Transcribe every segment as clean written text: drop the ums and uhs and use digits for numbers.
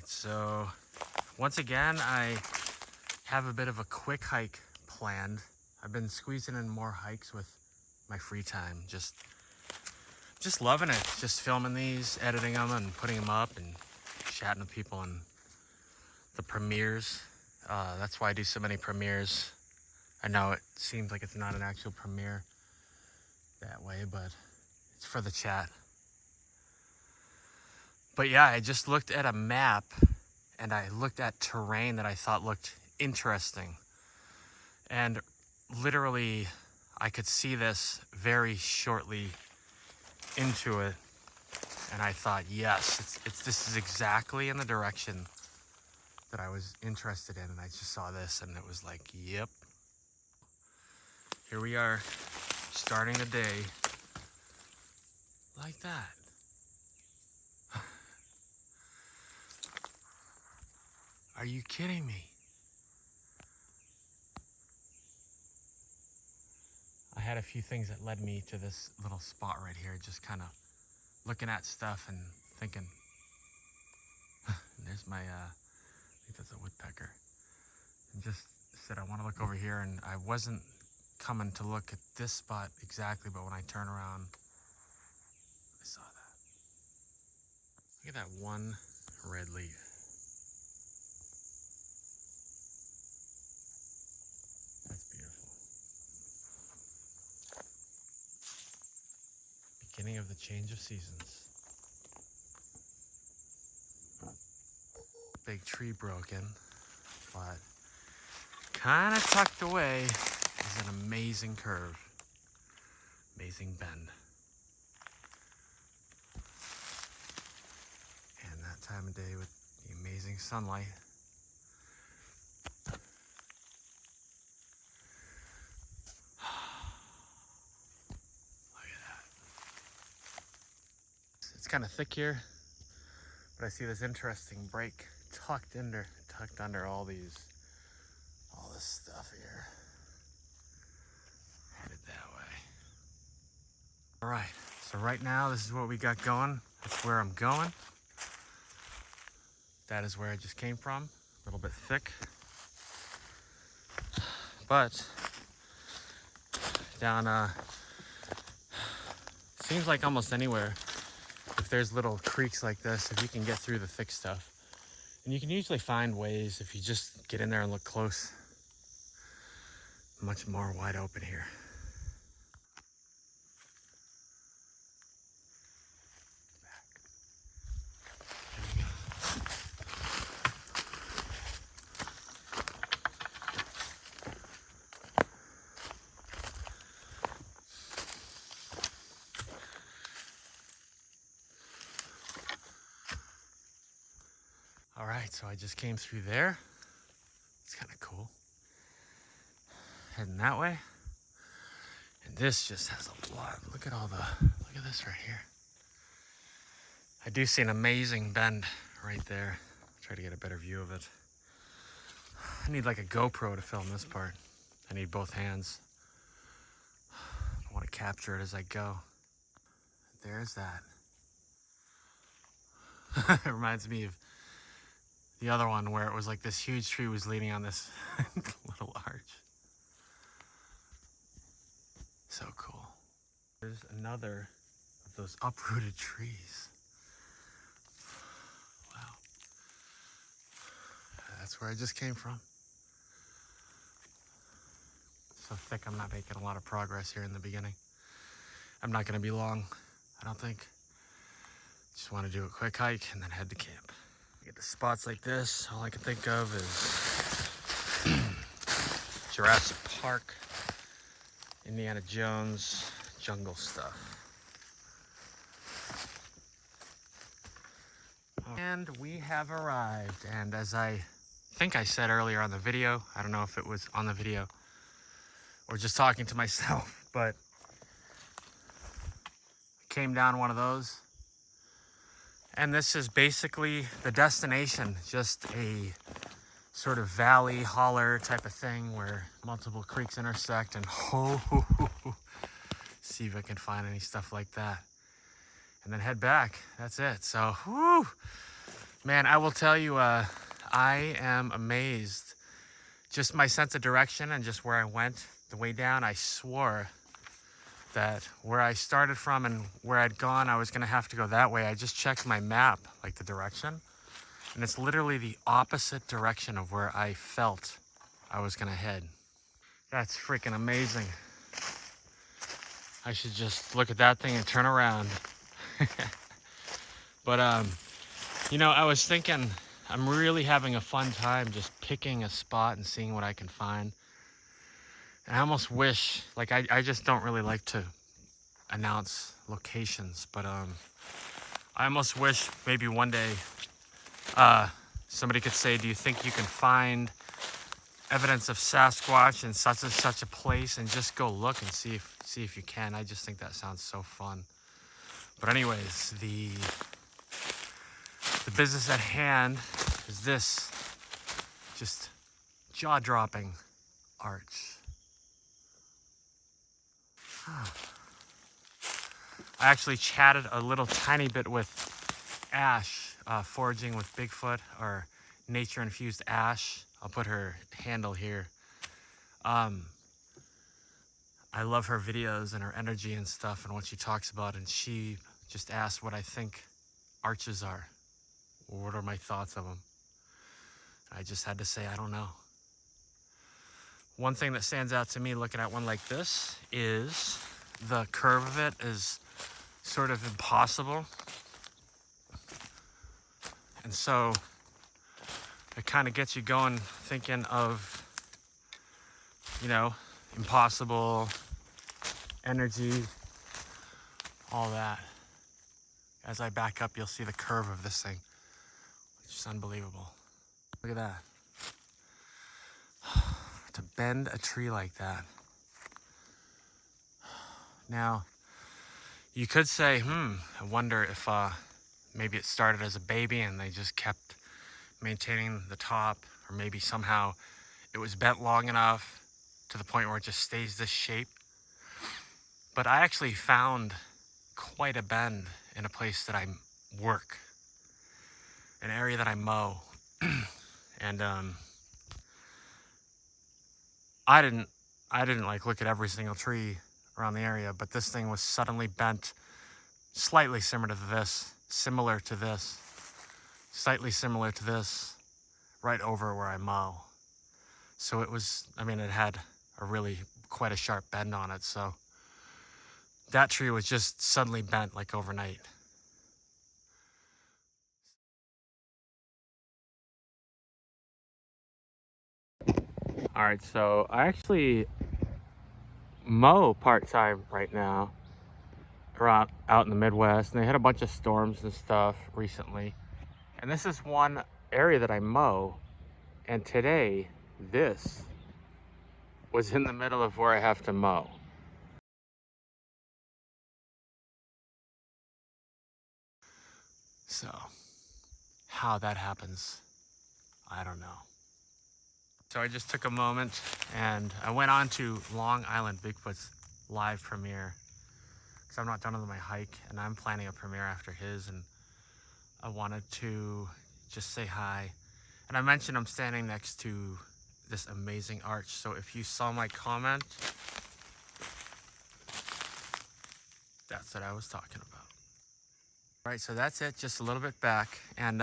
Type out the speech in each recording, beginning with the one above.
So once again, I have a bit of a quick hike planned. I've been squeezing in more hikes with my free time. Just loving it. Just filming these, editing them, and putting them up, and chatting to people and the premieres. That's why I do so many premieres. I know it seems like it's not an actual premiere that way, but it's for the chat. But yeah, I just looked at a map and I looked at terrain that I thought looked interesting. And literally, I could see this very shortly into it. And I thought, yes, this is exactly in the direction that I was interested in. And I just saw this and it was like, yep. Here we are, starting the day like that. Are you kidding me? I had a few things that led me to this little spot right here, just kind of looking at stuff and thinking. There's my, I think that's a woodpecker. And just said I want to look over here, and I wasn't coming to look at this spot exactly, but when I turn around, I saw that. Look at that one red leaf. That's beautiful. Beginning of the change of seasons. Big tree broken, but kind of tucked away is an amazing curve, amazing bend. And that time of day with the amazing sunlight. Look at that. It's kind of thick here, but I see this interesting break tucked under all this stuff here. Headed that way. All right, so right now this is what we got going. That's where I'm going. That is where I just came from. A little bit thick, but down seems like almost anywhere, if there's little creeks like this, if you can get through the thick stuff, and you can usually find ways if you just get in there and look close. Much more wide open here. All right, so I just came through there. It's kind of cool. Heading that way. And this just has a lot. Look at this right here. I do see an amazing bend right there. Try to get a better view of it. I need like a GoPro to film this part. I need both hands. I want to capture it as I go. There's that. It reminds me of the other one where it was like this huge tree was leaning on this little arch. So cool. There's another of those uprooted trees. Wow. That's where I just came from. So thick, I'm not making a lot of progress here in the beginning. I'm not going to be long, I don't think. Just want to do a quick hike and then head to camp. Get the spots like this, all I can think of is Jurassic Park, Indiana Jones, jungle stuff. And we have arrived, and as I think I said earlier on the video, I don't know if it was on the video or just talking to myself, but I came down one of those. And this is basically the destination, just a sort of valley, holler type of thing where multiple creeks intersect, and see if I can find any stuff like that. And then head back, that's it. So, Man, I will tell you, I am amazed. Just my sense of direction and just where I went the way down, I swore that where I started from and where I'd gone, I was gonna have to go that way. I just checked my map, like the direction, and it's literally the opposite direction of where I felt I was gonna head. That's freaking amazing. I should just look at that thing and turn around. But you know, I was thinking I'm really having a fun time just picking a spot and seeing what I can find. And I almost wish, like I just don't really like to announce locations, but I almost wish maybe one day somebody could say, do you think you can find evidence of Sasquatch in such and such a place, and just go look and see if you can. I just think that sounds so fun. But anyways, the business at hand is this just jaw-dropping arch. I actually chatted a little tiny bit with Ash, foraging with Bigfoot, or nature-infused Ash. I'll put her handle here. I love her videos and her energy and stuff and what she talks about, and she just asked what I think arches are. What are my thoughts of them? I just had to say, I don't know. One thing that stands out to me looking at one like this is the curve of it is sort of impossible. And so it kind of gets you going thinking of, you know, impossible, energy, all that. As I back up, you'll see the curve of this thing, which is unbelievable. Look at that. To bend a tree like that. Now, you could say, I wonder if maybe it started as a baby and they just kept maintaining the top, or maybe somehow it was bent long enough to the point where it just stays this shape. But I actually found quite a bend in a place that I work, an area that I mow. And I didn't like look at every single tree around the area, but this thing was suddenly bent slightly similar to this, slightly similar to this, right over where I mow. So it was, I mean, it had a really quite a sharp bend on it. So that tree was just suddenly bent like overnight. All right, so I actually mow part-time right now around out in the Midwest, and they had a bunch of storms and stuff recently. And this is one area that I mow, and today this was in the middle of where I have to mow. So how that happens, I don't know. So I just took a moment and I went on to Long Island Bigfoot's live premiere, because I'm not done with my hike and I'm planning a premiere after his, and I wanted to just say hi. And I mentioned I'm standing next to this amazing arch. So if you saw my comment, that's what I was talking about. All right, so that's it, just a little bit back. And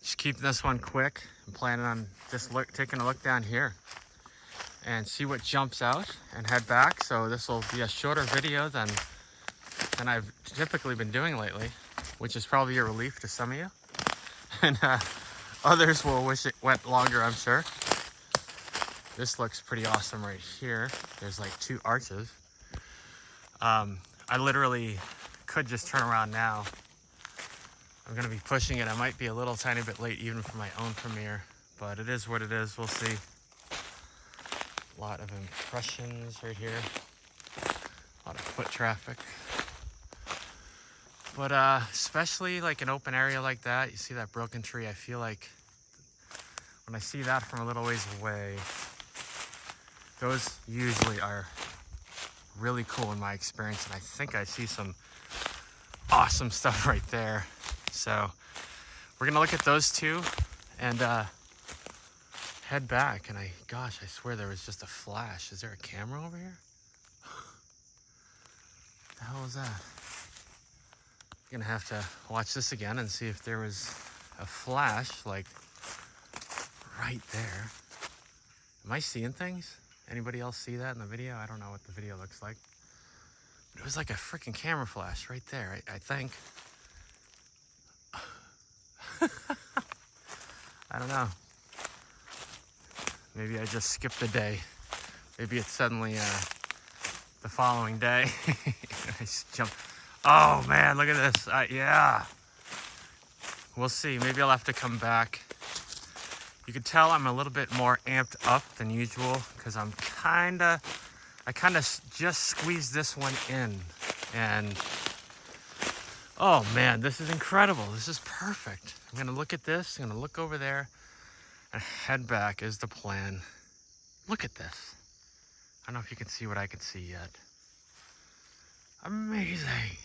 just keeping this one quick. I'm planning on just taking a look down here and see what jumps out and head back. So this will be a shorter video than I've typically been doing lately, which is probably a relief to some of you. And others will wish it went longer, I'm sure. This looks pretty awesome right here. There's like 2 arches. I literally could just turn around now. I'm gonna be pushing it. I might be a little tiny bit late even for my own premiere, but it is what it is. We'll see. A lot of impressions right here. A lot of foot traffic. But especially like an open area like that, you see that broken tree, I feel like when I see that from a little ways away, those usually are really cool in my experience, and I think I see some awesome stuff right there. So we're gonna look at those two and head back. And gosh, I swear there was just a flash. Is there a camera over here? What the hell is that? I'm gonna have to watch this again and see if there was a flash like right there. Am I seeing things? Anybody else see that in the video? I don't know what the video looks like. But it was like a freaking camera flash right there, I think. I don't know. Maybe I just skipped a day. Maybe it's suddenly the following day. I just jumped. Oh man, look at this. Yeah. We'll see. Maybe I'll have to come back. You can tell I'm a little bit more amped up than usual because I kind of just squeezed this one in. And oh man, this is incredible. This is perfect. I'm gonna look at this, I'm gonna look over there and head back is the plan. Look at this. I don't know if you can see what I can see yet. Amazing.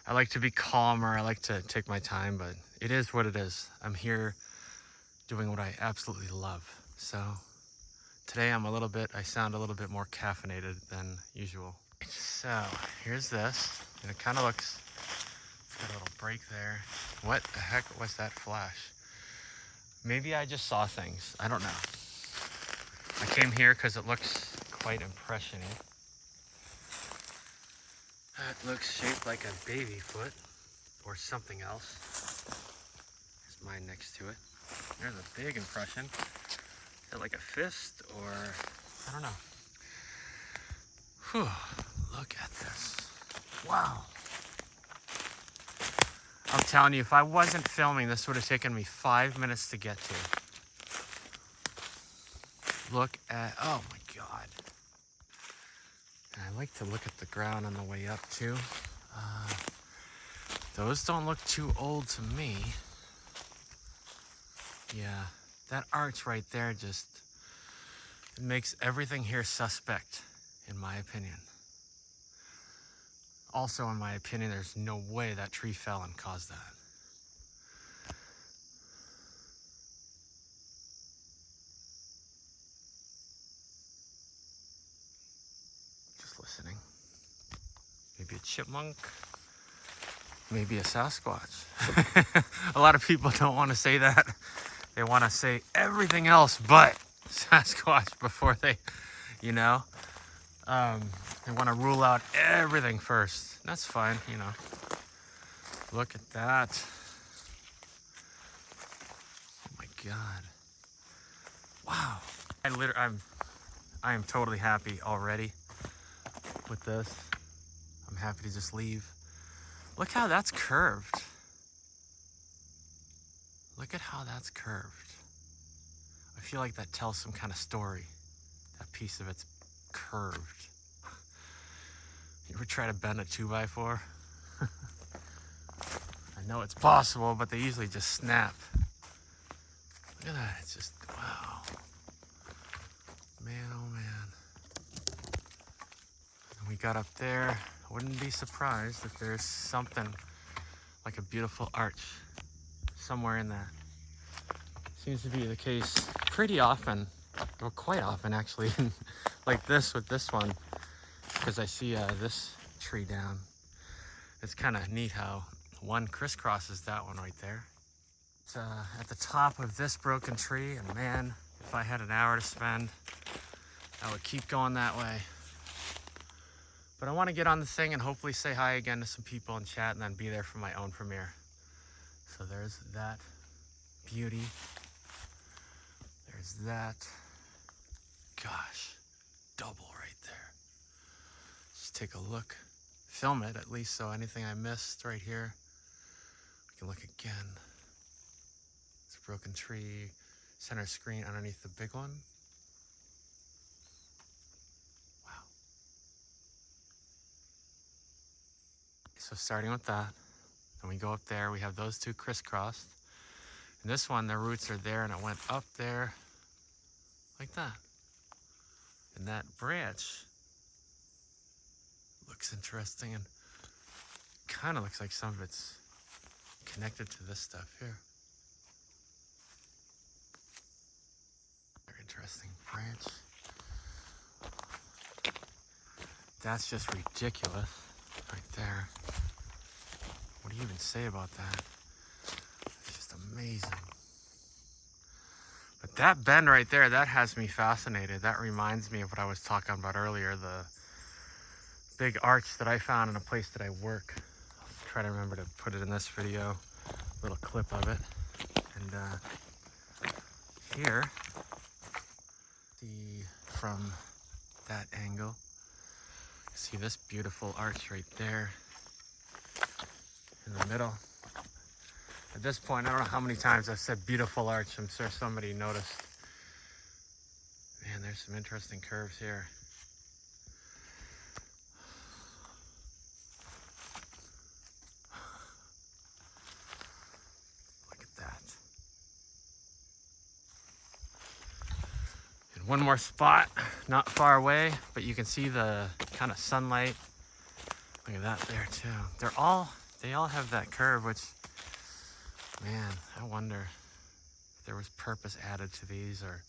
I like to be calmer. I like to take my time, but it is what it is. I'm here doing what I absolutely love. So today I sound a little bit more caffeinated than usual. So here's this, and it kind of looks, it's got a little break there. What the heck was that flash? Maybe I just saw things. I don't know. I came here because it looks quite impressioning. That looks shaped like a baby foot or something else. There's mine next to it. There's a big impression. Is that like a fist or, I don't know. Whew, look at this. Wow. I'm telling you, if I wasn't filming, this would have taken me 5 minutes to get to. Look at, oh my God. And I like to look at the ground on the way up too. Those don't look too old to me. Yeah, that arch right there just, it makes everything here suspect, in my opinion. Also, in my opinion, there's no way that tree fell and caused that. Just listening. Maybe a chipmunk. Maybe a Sasquatch. A lot of people don't want to say that. They want to say everything else but Sasquatch before they, you know. They want to rule out everything first. That's fine, you know. Look at that. Oh my God. Wow. I am totally happy already with this. I'm happy to just leave. Look how that's curved. Look at how that's curved. I feel like that tells some kind of story. That piece of it's curved. You ever try to bend a 2x4? I know it's possible, but they usually just snap. Look at that, it's just, wow. Man, oh man. And we got up there. I wouldn't be surprised if there's something like a beautiful arch somewhere in that. Seems to be the case pretty often, or quite often actually, like this with this one, because I see this tree down. It's kind of neat how one crisscrosses that one right there. It's at the top of this broken tree, and man, if I had an hour to spend, I would keep going that way. But I want to get on the thing and hopefully say hi again to some people and chat and then be there for my own premiere. So there's that beauty. There's that. Gosh, double right there. Just take a look. Film it at least so anything I missed right here, we can look again. It's a broken tree, center screen underneath the big one. So starting with that, then we go up there, we have those two crisscrossed. And this one, the roots are there and it went up there like that. And that branch looks interesting and kind of looks like some of it's connected to this stuff here. Very interesting branch. That's just ridiculous right there. What do you even say about that? It's just amazing. But that bend right there, that has me fascinated. That reminds me of what I was talking about earlier, the big arch that I found in a place that I work. I'll try to remember to put it in this video, a little clip of it. And here, see from that angle, see this beautiful arch right there in the middle. At this point, I don't know how many times I've said beautiful arch. I'm sure somebody noticed. Man, there's some interesting curves here. Look at that. And one more spot, not far away, but you can see the kind of sunlight. Look at that there too. They all have that curve, which, man, I wonder if there was purpose added to these, or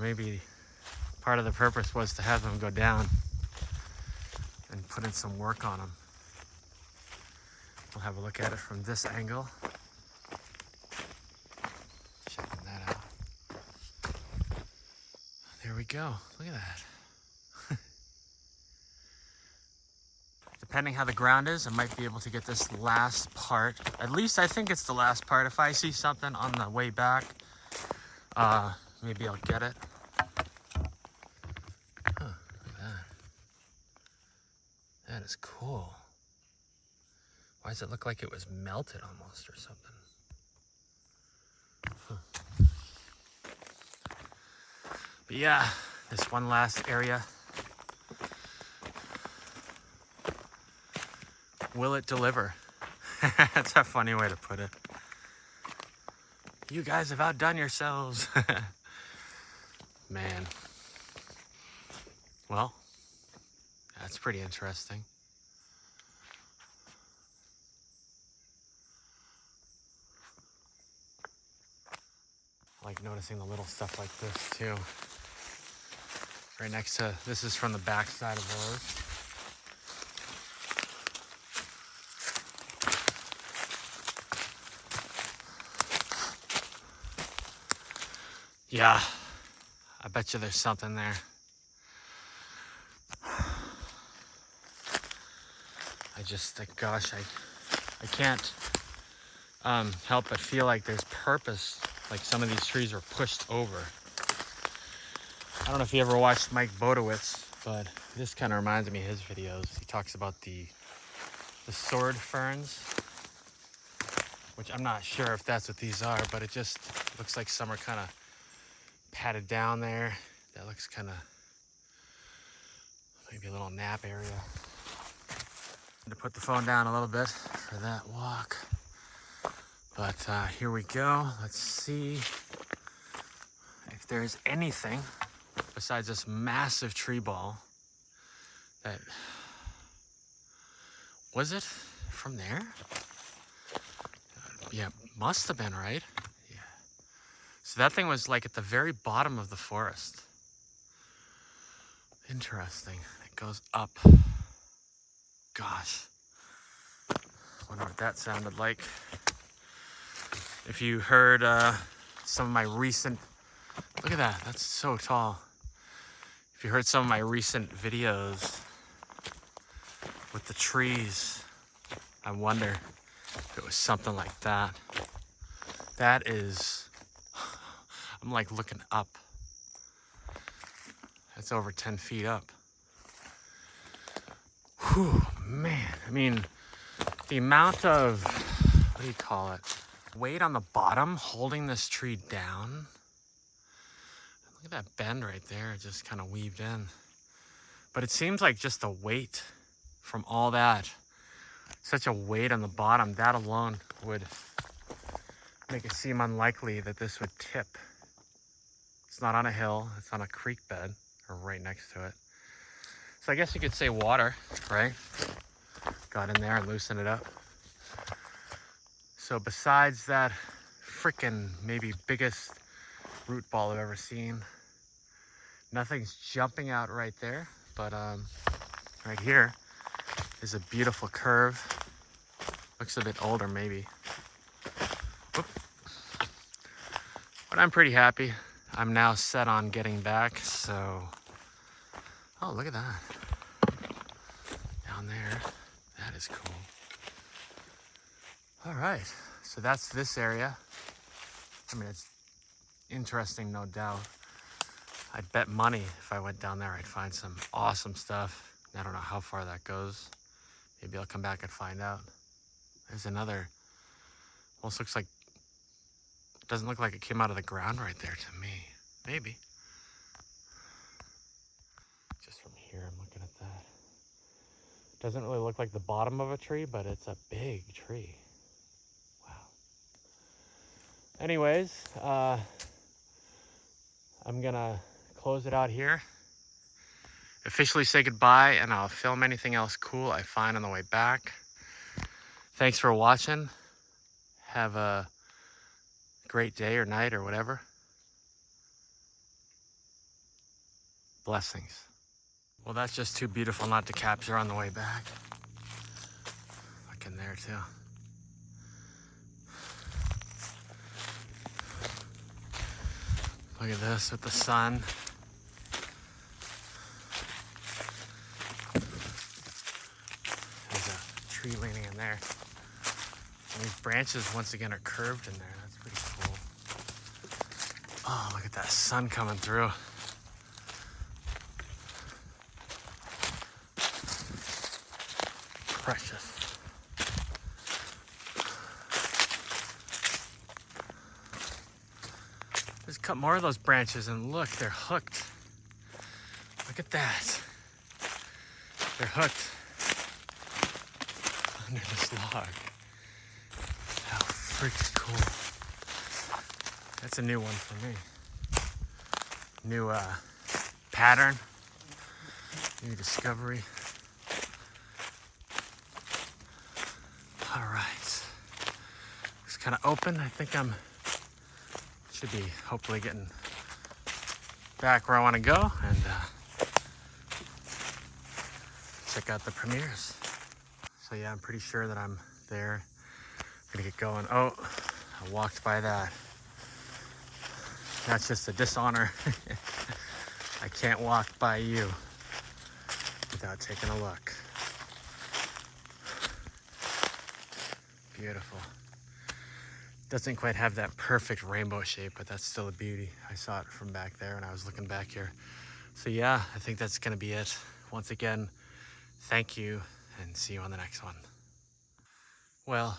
maybe part of the purpose was to have them go down and put in some work on them. We'll have a look at it from this angle. Checking that out. There we go. Look at that. Depending how the ground is, I might be able to get this last part. At least I think it's the last part. If I see something on the way back, maybe I'll get it. Huh, look at that. That is cool. Why does it look like it was melted almost or something? Huh. But yeah, this one last area. Will it deliver? That's a funny way to put it. You guys have outdone yourselves. Man. Well, that's pretty interesting. I like noticing the little stuff like this too. Right next to, this is from the back side of those. Yeah, I bet you there's something there. I just think, gosh, I can't help but feel like there's purpose, like some of these trees were pushed over. I don't know if you ever watched Mike Bodowitz, but this kind of reminds me of his videos. He talks about the sword ferns, which I'm not sure if that's what these are, but it just looks like some are kind of patted down there. That looks kind of maybe a little nap area. To put the phone down a little bit for that walk. But here we go. Let's see if there's anything besides this massive tree ball that, was it from there? Yeah, must have been, right? So that thing was like at the very bottom of the forest. Interesting. It goes up. Gosh. Wonder what that sounded like. If you heard some of my recent... Look at that. That's so tall. If you heard some of my recent videos with the trees, I wonder if it was something like that. That is... I'm like looking up. That's over 10 feet up. Whew, man. I mean, the amount of, what do you call it? Weight on the bottom holding this tree down. Look at that bend right there, just kind of weaved in. But it seems like just the weight from all that, such a weight on the bottom, that alone would make it seem unlikely that this would tip. It's not on a hill, it's on a creek bed, or right next to it. So I guess you could say water, right? Got in there and loosened it up. So besides that freaking maybe biggest root ball I've ever seen, nothing's jumping out right there, but right here is a beautiful curve. Looks a bit older maybe. Whoop. But I'm pretty happy. I'm now set on getting back, so... Oh, look at that. Down there. That is cool. All right, so that's this area. I mean, it's interesting, no doubt. I'd bet money if I went down there, I'd find some awesome stuff. I don't know how far that goes. Maybe I'll come back and find out. There's another, almost looks like, doesn't look like it came out of the ground right there to me. Maybe. Just from here, I'm looking at that. Doesn't really look like the bottom of a tree, but it's a big tree. Wow. Anyways, I'm gonna close it out here. Officially say goodbye, and I'll film anything else cool I find on the way back. Thanks for watching. Have a great day or night or whatever. Blessings. Well, that's just too beautiful not to capture on the way back. Look in there too. Look at this with the sun. There's a tree leaning in there. And these branches once again are curved in there. That's pretty cool. Oh, look at that sun coming through. Precious. Just cut more of those branches and look, they're hooked. Look at that. They're hooked under this log. How freaking cool. That's a new one for me. New pattern, new discovery. All right. It's kind of open. I think should be hopefully getting back where I want to go and check out the premieres. So yeah, I'm pretty sure that I'm there. I'm gonna get going. Oh, I walked by that. That's just a dishonor. I can't walk by you without taking a look. Beautiful. Doesn't quite have that perfect rainbow shape, but that's still a beauty. I saw it from back there and I was looking back here. So yeah, I think that's gonna be it. Once again, thank you and see you on the next one. Well,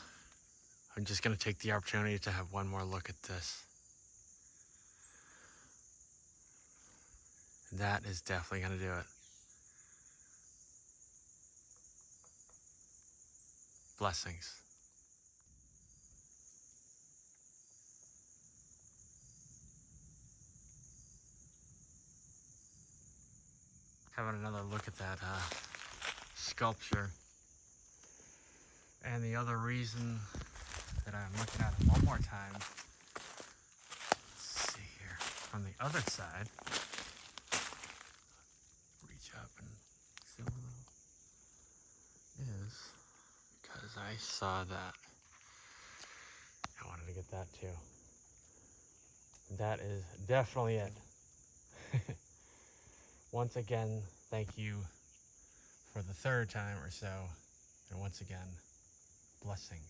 I'm just gonna take the opportunity to have one more look at this. That is definitely gonna do it. Blessings. Having another look at that sculpture. And the other reason that I'm looking at it one more time, let's see here, from the other side, reach up and zoom a little, is because I saw that. I wanted to get that too. That is definitely it. Once again, thank you for the third time or so. And once again, blessings.